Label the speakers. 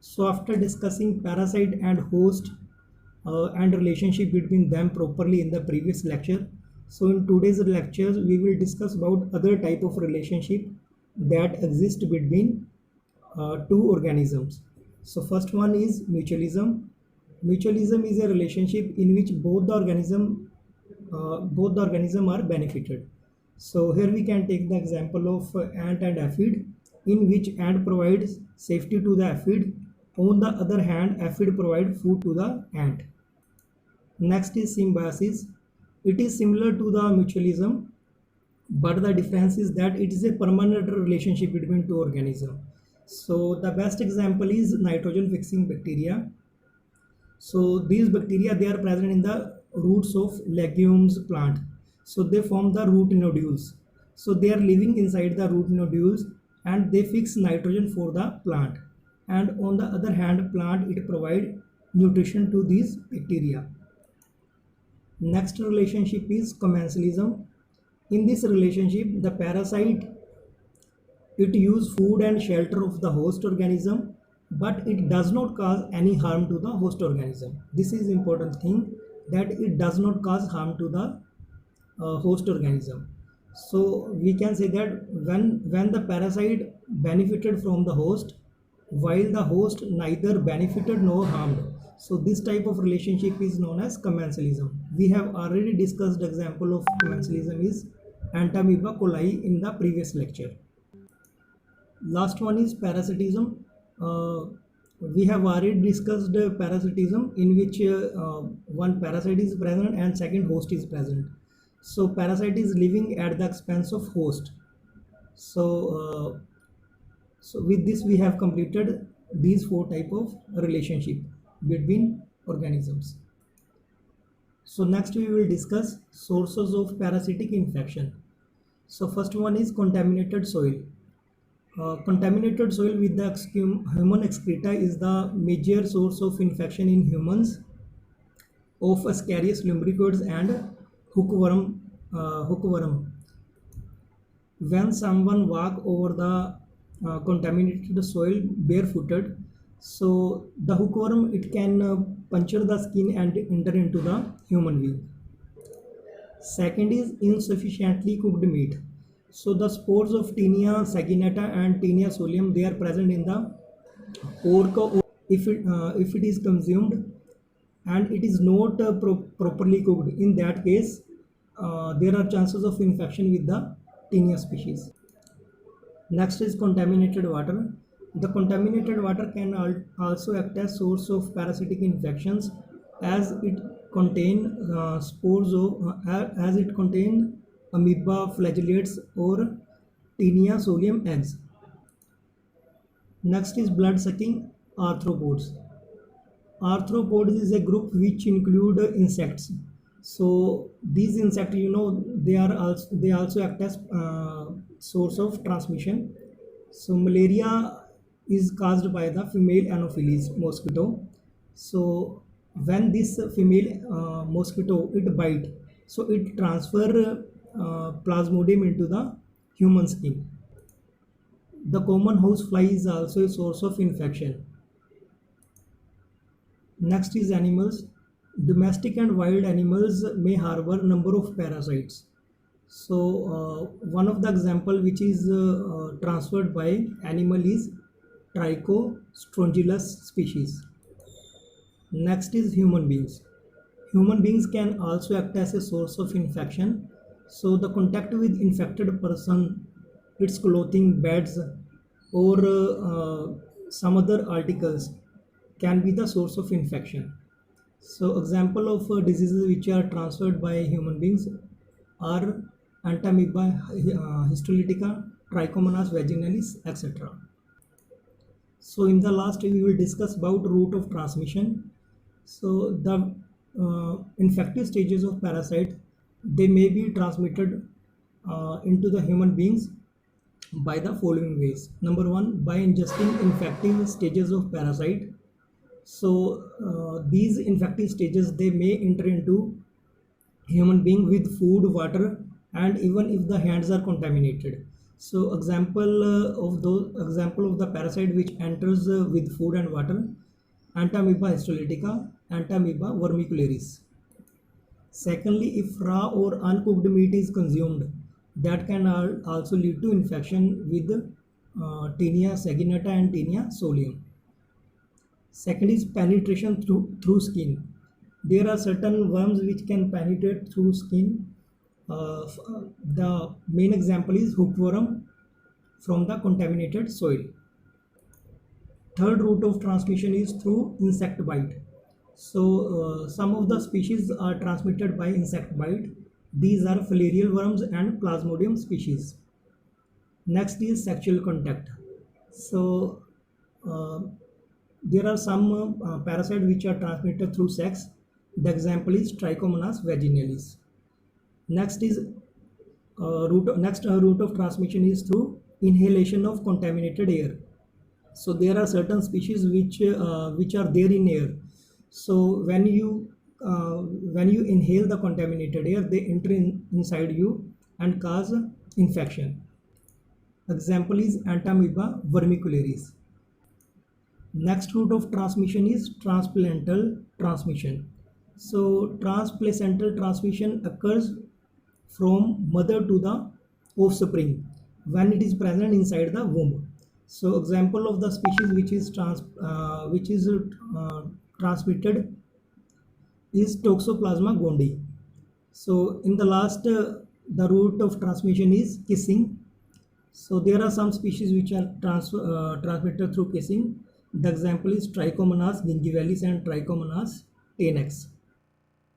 Speaker 1: So after discussing parasite and host and relationship between them properly in the previous lecture, so in today's lectures we will discuss about other type of relationship that exist between two organisms. So first one is mutualism. Mutualism is a relationship in which both the organism are benefited. So here we can take the example of ant and aphid, in which ant provides safety to the aphid. On the other hand, aphid provide food to the ant. Next is symbiosis. It is similar to the mutualism, but the difference is that it is a permanent relationship between two organisms. So the best example is nitrogen fixing bacteria. So these bacteria, they are present in the roots of legumes plant. So they form the root nodules. So they are living inside the root nodules and they fix nitrogen for the plant. And on the other hand, plant it provide nutrition to these bacteria. Next relationship is commensalism. In this relationship, the parasite it use food and shelter of the host organism, but it does not cause any harm to the host organism. This is important thing, that it does not cause harm to the host organism. So we can say that when the parasite benefited from the host, while the host neither benefited nor harmed. So this type of relationship is known as commensalism. We have already discussed example of commensalism is Entamoeba coli in the previous lecture. Last one is parasitism. We have already discussed parasitism, in which one parasite is present and second host is present. So parasite is living at the expense of host. So with this we have completed these four type of relationship between organisms. So next we will discuss sources of parasitic infection. So first one is contaminated soil. Contaminated soil with the human excreta is the major source of infection in humans of Ascaris lumbricoides and hookworm. Hookworm. When someone walk over the contaminated soil barefooted, so the hookworm it can puncture the skin and enter into the human being. Second is insufficiently cooked meat. So the spores of Taenia saginata and Taenia solium they are present in the pork if it is consumed and it is not properly cooked. In that case, there are chances of infection with the Taenia species. Next is contaminated water. The contaminated water can also act as source of parasitic infections, as it contain spores of as it contain amoeba, flagellates, or Taenia solium eggs. Next is blood-sucking arthropods. Arthropods is a group which include insects. So these insects, they also act as source of transmission. So malaria is caused by the female Anopheles mosquito. So when this female mosquito it bite, so it transfer plasmodium into the human skin. The common housefly is also a source of infection. Next is animals. Domestic and wild animals may harbor number of parasites. So one of the example which is transferred by animal is Trichostrongylus species. Next is human beings. Human beings can also act as a source of infection. So the contact with infected person, its clothing, beds, or some other articles can be the source of infection. So example of diseases which are transferred by human beings are Entamoeba histolytica, Trichomonas vaginalis, etc. So in the last we will discuss about route of transmission. So the infective stages of parasite, they may be transmitted into the human beings by the following ways. Number one, by ingesting infective stages of parasite. So these infective stages they may enter into human being with food, water, and even if the hands are contaminated. So example of the parasite which enters with food and water: Entamoeba histolytica, Entamoeba vermicularis. Secondly, if raw or uncooked meat is consumed, that can also lead to infection with Taenia saginata and Taenia solium. Second is penetration through skin. There are certain worms which can penetrate through skin. The main example is hookworm from the contaminated soil. Third route of transmission is through insect bite. So some of the species are transmitted by insect bite. These are filarial worms and Plasmodium species. Next is sexual contact. So uh, there are some parasites which are transmitted through sex. The example is Trichomonas vaginalis. Next is route of transmission is through inhalation of contaminated air. So there are certain species which are there in air. So when you inhale the contaminated air, they enter inside you and cause infection. Example is Entamoeba vermicularis. Next route of transmission is transplacental transmission. So transplacental transmission occurs from mother to the offspring when it is present inside the womb. So example of the species which is transmitted is Toxoplasma gondii. So in the last, the route of transmission is kissing. So there are some species which are transmitted through kissing. The example is Trichomonas gingivalis and Trichomonas tenax.